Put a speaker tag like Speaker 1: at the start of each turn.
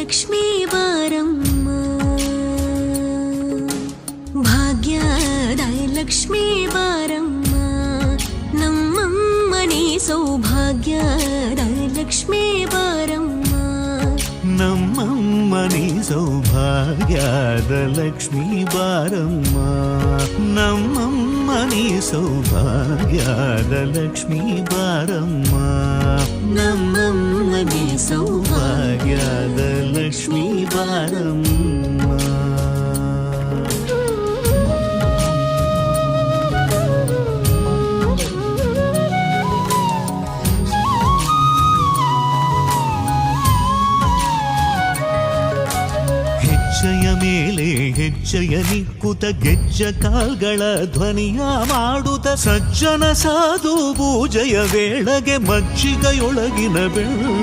Speaker 1: ಲಕ್ಷ್ಮೀ ಬಾರಮ್ಮ, ಭಾಗ್ಯದ ಲಕ್ಷ್ಮೀ ಬಾರಮ್ಮ, ನಮ್ಮಮ್ಮನಿ ಸೌಭಾಗ್ಯದ ಲಕ್ಷ್ಮೀ ಬಾರಮ್ಮ,
Speaker 2: ನಮ್ಮಮ್ಮನಿ ಸೌಭಾಗ್ಯದ ಲಕ್ಷ್ಮೀ ಬಾರಮ್ಮ, ನಮ್ಮಮ್ಮನಿ ಸೌಭಾಗ್ಯದ ಲಕ್ಷ್ಮೀ ಬಾರಮ್ಮ, ನಮ್ಮಮ್ಮನಿ ಸೌಭಾಗ್ಯದ ಲಕ್ಷ್ಮೀ ಬಾರಮ್ಮ. ಹೆಜ್ಜೆಯ ಮೇಲೆ ಹೆಜ್ಜೆಯ ನಿಕ್ಕುತ ಗೆಜ್ಜ ಕಾಲ್ಗಳ ಧ್ವನಿಯ ಮಾಡುತ್ತ ಸಜ್ಜನ ಸಾಧು ಪೂಜೆಯ ವೇಳೆಗೆ ಮಜ್ಜಿಗೆಯೊಳಗಿನ ಬೆಳ್ಳ